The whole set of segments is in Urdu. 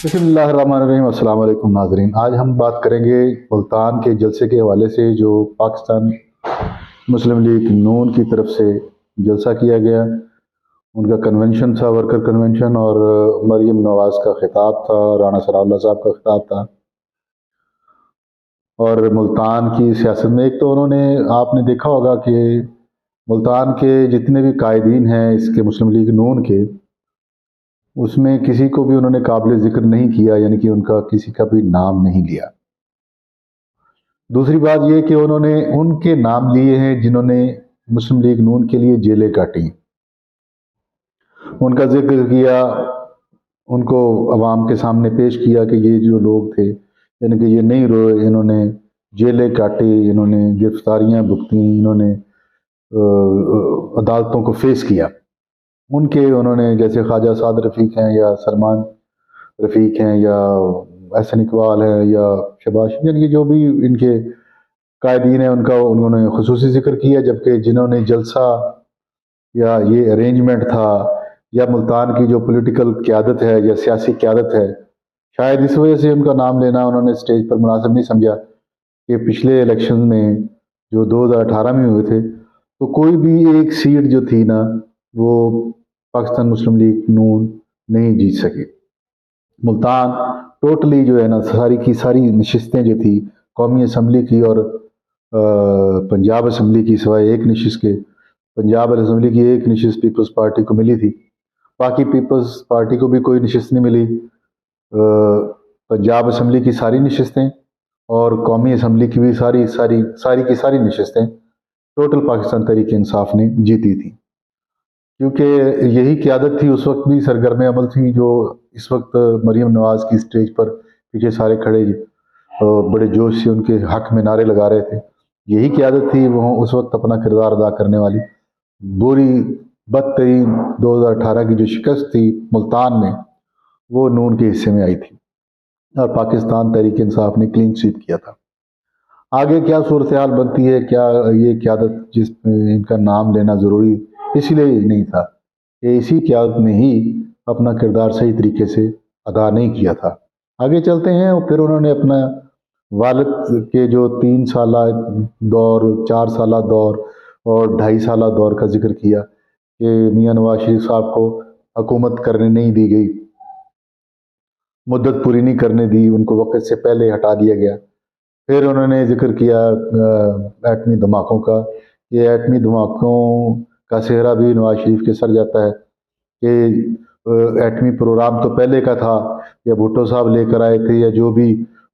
بسم اللہ الرحمن الرحیم۔ السلام علیکم ناظرین، آج ہم بات کریں گے ملتان کے جلسے کے حوالے سے جو پاکستان مسلم لیگ نون کی طرف سے جلسہ کیا گیا، ان کا کنونشن تھا، ورکر کنونشن، اور مریم نواز کا خطاب تھا، رانا ثناء اللہ صاحب کا خطاب تھا۔ اور ملتان کی سیاست میں ایک تو انہوں نے، آپ نے دیکھا ہوگا کہ ملتان کے جتنے بھی قائدین ہیں اس کے مسلم لیگ نون کے، اس میں کسی کو بھی انہوں نے قابل ذکر نہیں کیا، یعنی کہ ان کا کسی کا بھی نام نہیں لیا۔ دوسری بات یہ کہ انہوں نے ان کے نام لیے ہیں جنہوں نے مسلم لیگ نون کے لیے جیلیں کاٹی، ان کا ذکر کیا، ان کو عوام کے سامنے پیش کیا کہ یہ جو لوگ تھے، یعنی کہ یہ نہیں روئے، انہوں نے جیلیں کاٹی، انہوں نے گرفتاریاں بھگتیں، انہوں نے عدالتوں کو فیس کیا۔ ان کے انہوں نے جیسے خواجہ سعد رفیق ہیں یا سلمان رفیق ہیں یا احسن اقبال ہیں یا شباش، یعنی کہ جو بھی ان کے قائدین ہیں ان کا انہوں نے خصوصی ذکر کیا، جبکہ جنہوں نے جلسہ یا یہ ارینجمنٹ تھا یا ملتان کی جو پولیٹیکل قیادت ہے یا سیاسی قیادت ہے، شاید اس وجہ سے ان کا نام لینا انہوں نے اسٹیج پر مناسب نہیں سمجھا کہ پچھلے الیکشن میں جو 2018 میں ہوئے تھے، تو کوئی بھی ایک سیٹ جو تھی نا وہ پاکستان مسلم لیگ نون نہیں جیت سکے۔ ملتان ٹوٹلی جو ہے نا ساری کی ساری نشستیں جو تھی قومی اسمبلی کی اور پنجاب اسمبلی کی، سوائے ایک نشست کے، پنجاب اسمبلی کی ایک نشست پیپلز پارٹی کو ملی تھی، باقی پیپلز پارٹی کو بھی کوئی نشست نہیں ملی۔ پنجاب اسمبلی کی ساری نشستیں اور قومی اسمبلی کی بھی ساری کی ساری نشستیں ٹوٹل پاکستان تحریک انصاف نے جیتی تھی، کیونکہ یہی قیادت تھی اس وقت بھی سرگرم عمل تھی، جو اس وقت مریم نواز کی اسٹیج پر پیچھے سارے کھڑے بڑے جوش سے ان کے حق میں نعرے لگا رہے تھے، یہی قیادت تھی وہ اس وقت اپنا کردار ادا کرنے والی۔ بری بدترین 2018 کی جو شکست تھی ملتان میں، وہ نون کے حصے میں آئی تھی اور پاکستان تحریک انصاف نے کلین سویپ کیا تھا۔ آگے کیا صورتحال بنتی ہے، کیا یہ قیادت جس میں ان کا نام لینا ضروری اسی لیے نہیں تھا کہ اسی قیادت نے ہی اپنا کردار صحیح طریقے سے ادا نہیں کیا تھا۔ آگے چلتے ہیں، اور پھر انہوں نے اپنا والد کے جو 3 سالہ دور، 4 سالہ دور اور 2.5 سالہ دور کا ذکر کیا کہ میاں نواز شریف صاحب کو حکومت کرنے نہیں دی گئی، مدت پوری نہیں کرنے دی، ان کو وقت سے پہلے ہٹا دیا گیا۔ پھر انہوں نے ذکر کیا ایٹمی دھماکوں کا، یہ ایٹمی دھماکوں کا سہرا بھی نواز شریف کے سر جاتا ہے کہ ایٹمی پروگرام تو پہلے کا تھا، یا بھٹو صاحب لے کر آئے تھے، یا جو بھی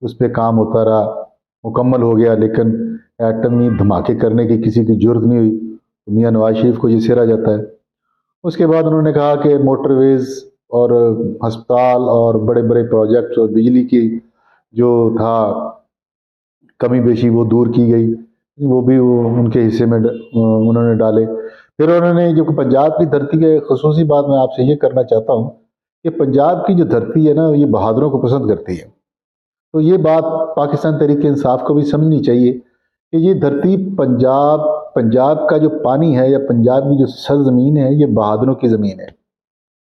اس پہ کام ہوتا رہا مکمل ہو گیا، لیکن ایٹمی دھماکے کرنے کی کسی کی جرت نہیں ہوئی، تو میاں نواز شریف کو یہ سہرا جاتا ہے۔ اس کے بعد انہوں نے کہا کہ موٹر ویز اور ہسپتال اور بڑے بڑے پروجیکٹس اور بجلی کی جو تھا کمی بیشی وہ دور کی گئی، وہ بھی ان کے حصے میں انہوں نے ڈالے۔ پھر انہوں نے جو پنجاب کی دھرتی کے خصوصی بات میں آپ سے یہ کرنا چاہتا ہوں کہ پنجاب کی جو دھرتی ہے نا یہ بہادروں کو پسند کرتی ہے، تو یہ بات پاکستان تحریک انصاف کو بھی سمجھنی چاہیے کہ یہ دھرتی پنجاب کا جو پانی ہے یا پنجاب کی جو سرزمین ہے یہ بہادروں کی زمین ہے،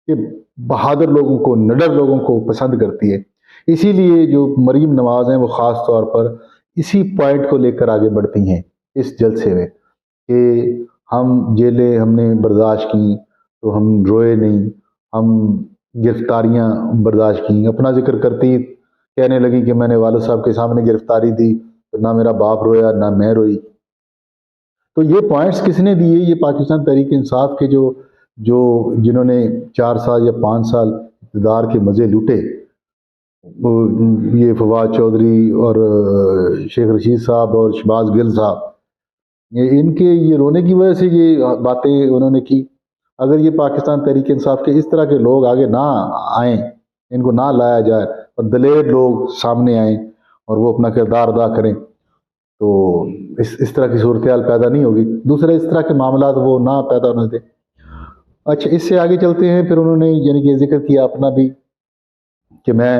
یہ بہادر لوگوں کو، نڈر لوگوں کو پسند کرتی ہے۔ اسی لیے جو مریم نواز ہیں وہ خاص طور پر اسی پوائنٹ کو لے کر آگے بڑھتی ہیں اس جلسے میں کہ ہم جیلیں ہم نے برداشت کی تو ہم روئے نہیں، ہم گرفتاریاں برداشت کی، اپنا ذکر کرتی کہنے لگی کہ میں نے والد صاحب کے سامنے گرفتاری دی تو نہ میرا باپ رویا نہ میں روئی۔ تو یہ پوائنٹس کس نے دیے؟ یہ پاکستان تحریک انصاف کے جنہوں نے 4 سال یا 5 سال اقتدار کے مزے لوٹے، یہ فواد چودھری اور شیخ رشید صاحب اور شہباز گل صاحب، ان کے یہ رونے کی وجہ سے یہ باتیں انہوں نے کی۔ اگر یہ پاکستان تحریک انصاف کے اس طرح کے لوگ آگے نہ آئیں، ان کو نہ لایا جائے اور دلیر لوگ سامنے آئیں اور وہ اپنا کردار ادا کریں تو اس طرح کی صورتحال پیدا نہیں ہوگی، دوسرے اس طرح کے معاملات وہ نہ پیدا ہونے تھے۔ اچھا، اس سے آگے چلتے ہیں، پھر انہوں نے یعنی کہ ذکر کیا اپنا بھی کہ میں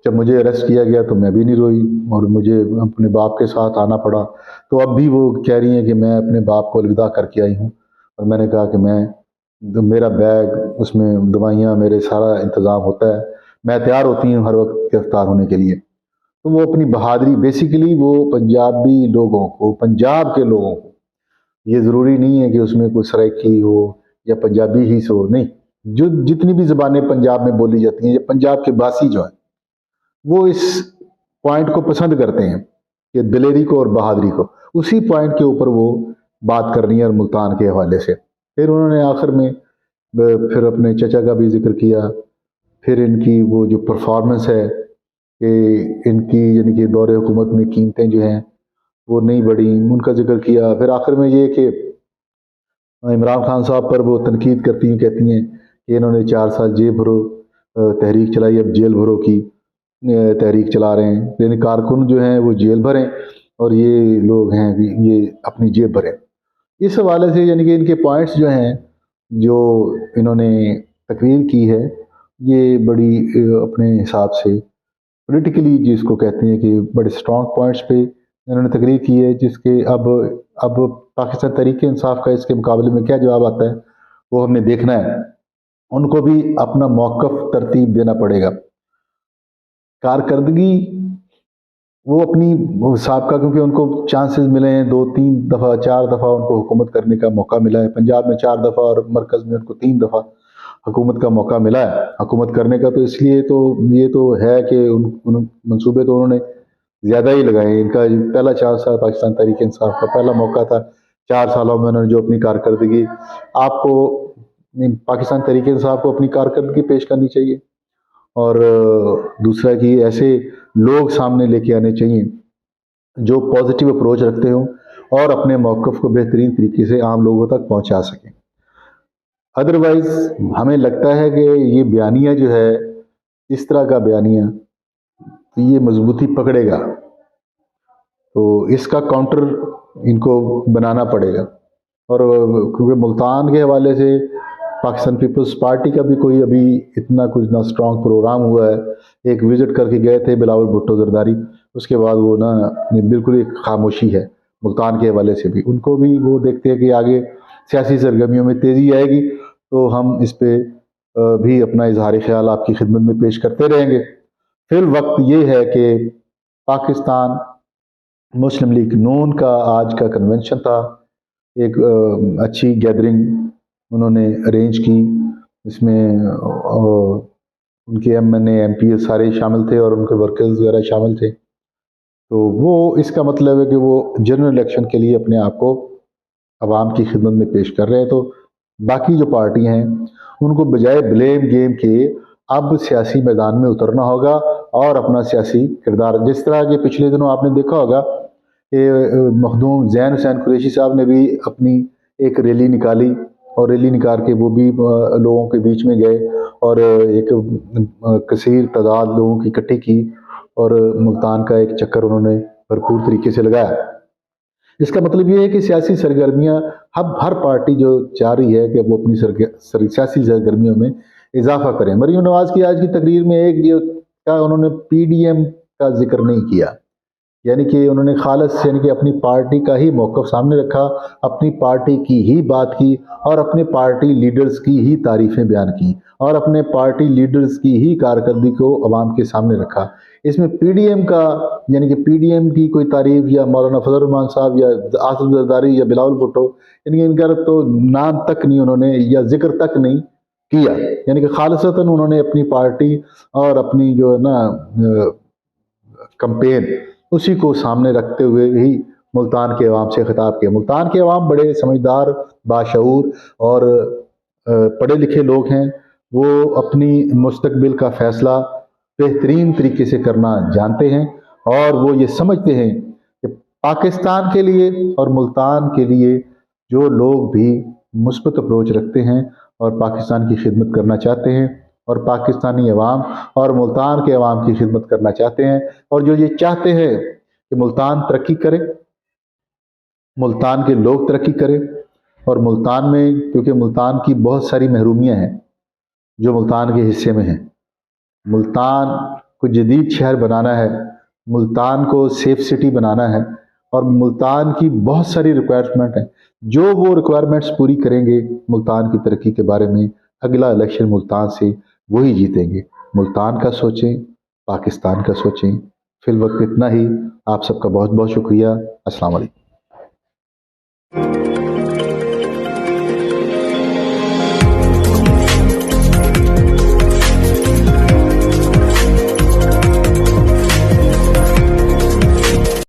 جب مجھے اریسٹ کیا گیا تو میں بھی نہیں روئی اور مجھے اپنے باپ کے ساتھ آنا پڑا، تو اب بھی وہ کہہ رہی ہیں کہ میں اپنے باپ کو الوداع کر کے آئی ہوں، اور میں نے کہا کہ میرا بیگ، اس میں دوائیاں، میرے سارا انتظام ہوتا ہے، میں تیار ہوتی ہوں ہر وقت گرفتار ہونے کے لیے۔ تو وہ اپنی بہادری، بیسیکلی وہ پنجابی لوگوں کو، پنجاب کے لوگوں کو، یہ ضروری نہیں ہے کہ اس میں کوئی سرائکی ہو یا پنجابی ہی سے ہو، نہیں، جو جتنی بھی زبانیں پنجاب میں بولی جاتی ہیں، یہ پنجاب کے باسی جو ہیں وہ اس پوائنٹ کو پسند کرتے ہیں کہ دلیری کو اور بہادری کو، اسی پوائنٹ کے اوپر وہ بات کرنی ہے اور ملتان کے حوالے سے۔ پھر انہوں نے آخر میں پھر اپنے چچا کا بھی ذکر کیا، پھر ان کی وہ جو پرفارمنس ہے کہ ان کی یعنی کہ دور حکومت میں قیمتیں جو ہیں وہ نہیں بڑھی، ان کا ذکر کیا۔ پھر آخر میں یہ کہ عمران خان صاحب پر وہ تنقید کرتی ہیں، کہتی ہیں کہ انہوں نے 4 سال جیل بھرو تحریک چلائی، اب جیل بھرو کی تحریک چلا رہے ہیں، یعنی کارکن جو ہیں وہ جیل بھریں اور یہ لوگ ہیں یہ اپنی جیب بھریں۔ اس حوالے سے یعنی کہ ان کے پوائنٹس جو ہیں جو انہوں نے تقریر کی ہے، یہ بڑی اپنے حساب سے پولیٹیکلی جس کو کہتے ہیں کہ بڑے اسٹرانگ پوائنٹس پہ انہوں نے تقریر کی ہے، جس کے اب پاکستان تحریک انصاف کا اس کے مقابلے میں کیا جواب آتا ہے وہ ہم نے دیکھنا ہے۔ ان کو بھی اپنا موقف ترتیب دینا پڑے گا۔ کارکردگی وہ اپنی سابقہ، کیونکہ ان کو چانسز ملے ہیں 2 3 دفعہ 4 دفعہ ان کو حکومت کرنے کا موقع ملا ہے، پنجاب میں 4 دفعہ اور مرکز میں ان کو 3 دفعہ حکومت کا موقع ملا ہے حکومت کرنے کا، تو اس لیے تو یہ تو ہے کہ منصوبے تو انہوں نے زیادہ ہی لگائے۔ ان کا پہلا چانس تھا، پاکستان تحریک انصاف کا پہلا موقع تھا، 4 سالوں میں انہوں نے جو اپنی کارکردگی، آپ کو پاکستان تحریک انصاف کو اپنی کارکردگی پیش کرنی چاہیے، اور دوسرا کہ ایسے لوگ سامنے لے کے آنے چاہیے جو پازیٹیو اپروچ رکھتے ہوں اور اپنے موقف کو بہترین طریقے سے عام لوگوں تک پہنچا سکیں۔ ادروائز ہمیں لگتا ہے کہ یہ بیانیہ جو ہے، اس طرح کا بیانیہ تو یہ مضبوطی پکڑے گا، تو اس کا کاؤنٹر ان کو بنانا پڑے گا۔ اور کیونکہ ملتان کے حوالے سے پاکستان پیپلز پارٹی کا بھی کوئی ابھی اتنا کچھ نہ اسٹرانگ پروگرام ہوا ہے، ایک وزٹ کر کے گئے تھے بلاول بھٹو زرداری، اس کے بعد وہ بالکل ایک خاموشی ہے ملتان کے حوالے سے بھی۔ ان کو بھی وہ دیکھتے ہیں کہ آگے سیاسی سرگرمیوں میں تیزی آئے گی تو ہم اس پہ بھی اپنا اظہار خیال آپ کی خدمت میں پیش کرتے رہیں گے۔ فی الوقت یہ ہے کہ پاکستان مسلم لیگ نون کا آج کا کنونشن تھا، ایک اچھی گیدرنگ انہوں نے ارینج کی، اس میں ان کے M N A M P سارے شامل تھے اور ان کے ورکرز وغیرہ شامل تھے۔ تو وہ اس کا مطلب ہے کہ وہ جنرل الیکشن کے لیے اپنے آپ کو عوام کی خدمت میں پیش کر رہے ہیں۔ تو باقی جو پارٹی ہیں ان کو بجائے بلیم گیم کے اب سیاسی میدان میں اترنا ہوگا اور اپنا سیاسی کردار، جس طرح کہ پچھلے دنوں آپ نے دیکھا ہوگا کہ مخدوم زین حسین قریشی صاحب نے بھی اپنی ایک ریلی نکالی، اور ریلی نکال کے وہ بھی لوگوں کے بیچ میں گئے اور ایک کثیر تعداد لوگوں کی اکٹھی کی اور ملتان کا ایک چکر انہوں نے بھرپور طریقے سے لگایا۔ اس کا مطلب یہ ہے کہ سیاسی سرگرمیاں اب ہر پارٹی جو چاہ رہی ہے کہ وہ اپنی سیاسی سرگرمیوں میں اضافہ کریں۔ مریم نواز کی آج کی تقریر میں ایک یہ انہوں نے پی ڈی ایم کا ذکر نہیں کیا، یعنی کہ انہوں نے خالص یعنی کہ اپنی پارٹی کا ہی موقف سامنے رکھا، اپنی پارٹی کی ہی بات کی اور اپنے پارٹی لیڈرز کی ہی تعریفیں بیان کی اور اپنے پارٹی لیڈرز کی ہی کارکردگی کو عوام کے سامنے رکھا۔ اس میں پی ڈی ایم کا یعنی کہ پی ڈی ایم کی کوئی تعریف یا مولانا فضل الرحمان صاحب یا آصف زرداری یا بلاول بھٹو، یعنی کہ ان کا تو نام تک نہیں انہوں نے یا ذکر تک نہیں کیا، یعنی کہ خالصتاً انہوں نے اپنی پارٹی اور اپنی جو ہے نا کمپین اسی کو سامنے رکھتے ہوئے ہی ملتان کے عوام سے خطاب کیا۔ ملتان کے عوام بڑے سمجھدار، باشعور اور پڑھے لکھے لوگ ہیں، وہ اپنی مستقبل کا فیصلہ بہترین طریقے سے کرنا جانتے ہیں اور وہ یہ سمجھتے ہیں کہ پاکستان کے لیے اور ملتان کے لیے جو لوگ بھی مثبت اپروچ رکھتے ہیں اور پاکستان کی خدمت کرنا چاہتے ہیں اور پاکستانی عوام اور ملتان کے عوام کی خدمت کرنا چاہتے ہیں، اور جو یہ چاہتے ہیں کہ ملتان ترقی کرے، ملتان کے لوگ ترقی کرے، اور ملتان میں کیونکہ ملتان کی بہت ساری محرومیاں ہیں جو ملتان کے حصے میں ہیں، ملتان کو جدید شہر بنانا ہے، ملتان کو سیف سٹی بنانا ہے، اور ملتان کی بہت ساری ریکوائرمنٹ ہیں، جو وہ ریکوائرمنٹس پوری کریں گے ملتان کی ترقی کے بارے میں اگلا الیکشن ملتان سے وہی جیتیں گے۔ ملتان کا سوچیں، پاکستان کا سوچیں۔ فی الوقت اتنا ہی، آپ سب کا بہت بہت شکریہ۔ السلام علیکم۔